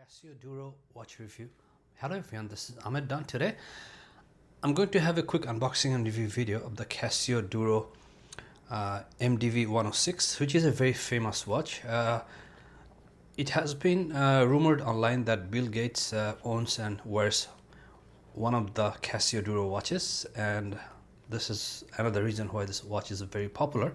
Casio Duro watch review. Hello everyone, this is Ahmed Dunn. Today I'm going to have a quick unboxing and review video of the Casio Duro MDV 106, which is a very famous watch. It has been rumored online that Bill Gates owns and wears one of the Casio Duro watches, and this is another reason why this watch is very popular.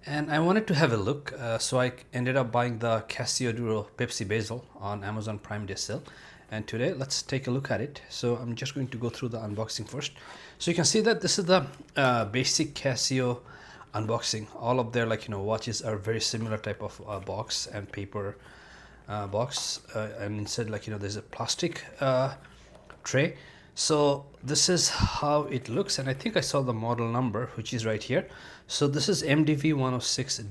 And I wanted to have a look, so I ended up buying the Casio Duro Pepsi Bezel on Amazon Prime Day sale. And today let's take a look at it. So I'm just going to go through the unboxing first. So you can see that this is the basic Casio unboxing. All of their watches are very similar type of box and paper box, and instead there's a plastic tray. So this is how it looks, and I think I saw the model number, which is right here. So this is MDV 106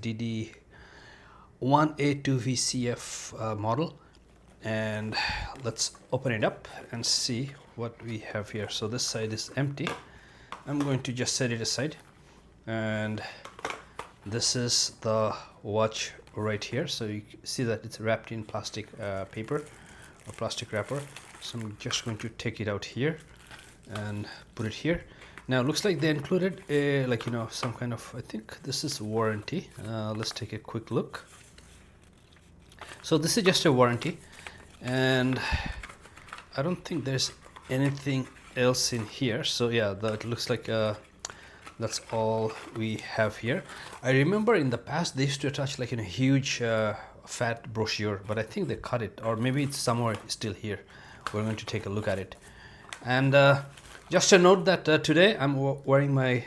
DD1A2VCF model, and let's open it up and see what we have here. So this side is empty. I'm going to just set it aside, and this is the watch right here. So you see that it's wrapped in plastic paper or plastic wrapper. So I'm just going to take it out here and put it here. Now it looks like they included a some kind of, I think this is warranty. Let's take a quick look. So this is just a warranty, and I don't think there's anything else in here. So yeah, that looks like that's all we have here. I remember in the past they used to attach a huge fat brochure, but I think they cut it, or maybe it's somewhere still here. We're going to take a look at it. And just a note that today I'm wearing my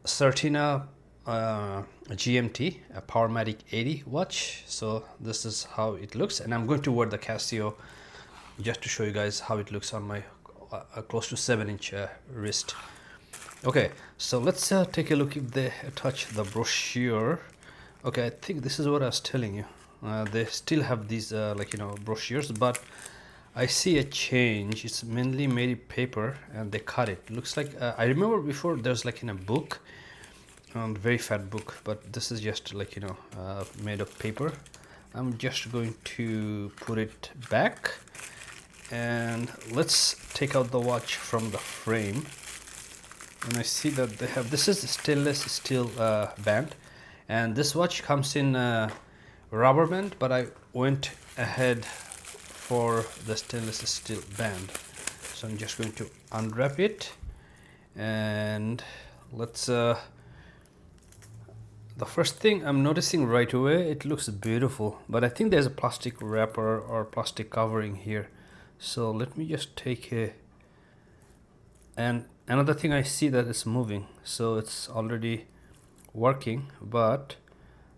Certina GMT, a Powermatic 80 watch. So this is how it looks, and I'm going to wear the Casio just to show you guys how it looks on my close to 7-inch wrist. Okay, so let's take a look if they attach the brochure. Okay, I think this is what I was telling you. They still have these brochures, but I see a change. It's mainly made of paper, and they cut it. Looks like I remember before there's in a book, very fat book, but this is just made of paper. I'm just going to put it back, and let's take out the watch from the frame. And I see that they have, this is a stainless steel band, and this watch comes in rubber band, but I went ahead for the stainless steel band. So I'm just going to unwrap it, and let's the first thing I'm noticing right away, it looks beautiful, but I think there's a plastic wrapper or plastic covering here. So let me just take a, and another thing, I see that it's moving, so it's already working, but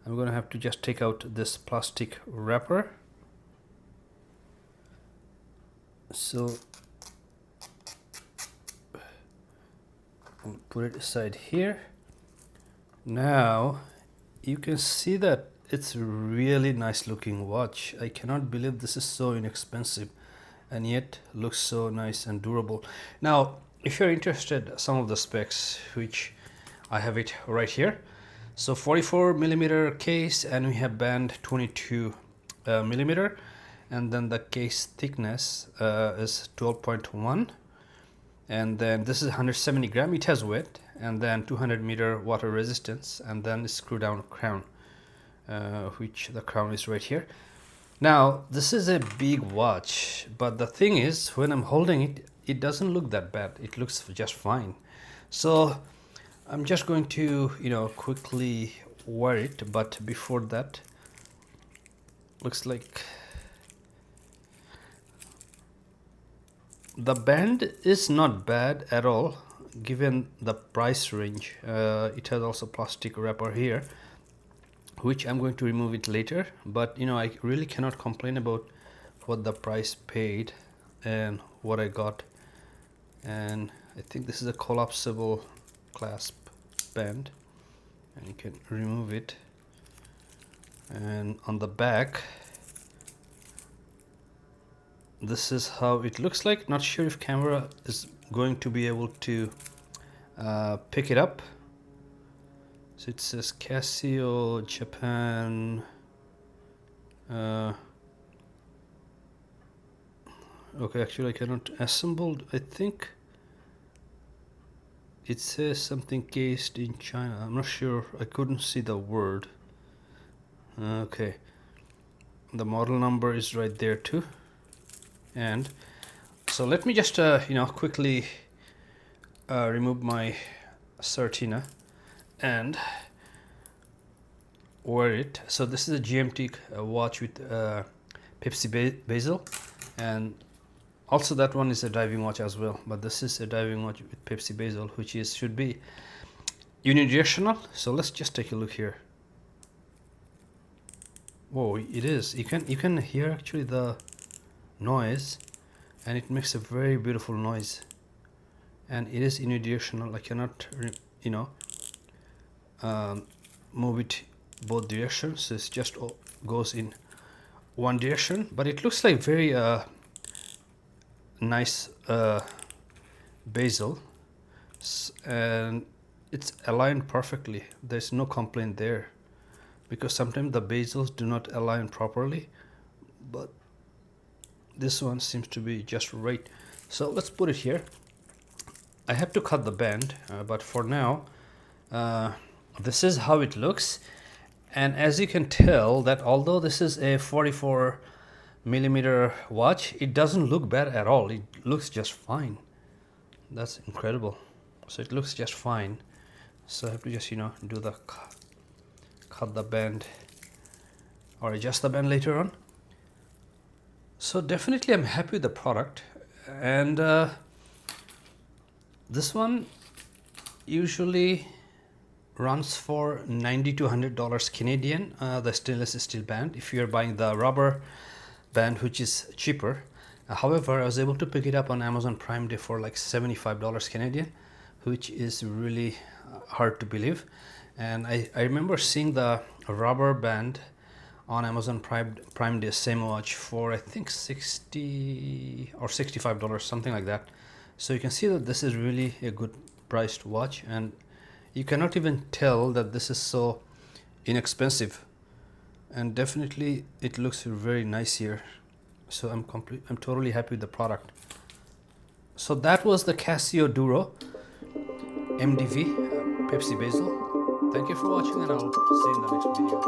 I'm gonna have to just take out this plastic wrapper. So I'll put it aside here. Now you can see that it's a really nice looking watch. I cannot believe this is so inexpensive and yet looks so nice and durable. Now if you're interested, some of the specs, which I have it right here. So 44 millimeter case, and we have band 22 millimeter, and then the case thickness is 12.1, and then this is 170 gram. It has weight, and then 200 meter water resistance, and then a screw down crown, which the crown is right here. Now this is a big watch, but the thing is, when I'm holding it, it doesn't look that bad. It looks just fine. So I'm just going to quickly wear it, but before that, looks like the band is not bad at all given the price range. It has also plastic wrapper here, which I'm going to remove it later, but I really cannot complain about what the price paid and what I got. And I think this is a collapsible clasp band, and you can remove it. And on the back, this is how it looks like. Not sure if camera is going to be able to pick it up. So it says Casio Japan Okay, actually I cannot assembled. I think it says something cased in China. I'm not sure. I couldn't see the word. Okay, the model number is right there too. And so let me just quickly remove my Certina and wear it. So this is a GMT watch with Pepsi Bezel, and also that one is a diving watch as well, but this is a diving watch with Pepsi Bezel, which is should be unidirectional. So let's just take a look here. Whoa, it is. You can hear actually the noise, and it makes a very beautiful noise. And it is unidirectional. I cannot move it both directions. So it just goes in one direction, but it looks like very nice bezel, and it's aligned perfectly. There's no complaint there, because sometimes the bezels do not align properly, but this one seems to be just right. So let's put it here. I have to cut the band, but for now this is how it looks. And as you can tell that although this is a 44 millimeter watch, it doesn't look bad at all. It looks just fine. That's incredible. So it looks just fine. So I have to just do the cut the band or adjust the band later on. So definitely I'm happy with the product. And this one usually runs for $90 to $100 Canadian, the stainless steel band, if you're buying the rubber band, which is cheaper. However, I was able to pick it up on Amazon Prime Day for like $75 Canadian, which is really hard to believe. And I remember seeing the rubber band on Amazon Prime Day same watch for I think $60 or $65, something like that. So you can see that this is really a good priced watch, and you cannot even tell that this is so inexpensive. And definitely it looks very nice here. So I'm totally happy with the product. So that was the Casio Duro MDV Pepsi Bezel. Thank you for watching, and I'll see you in the next video.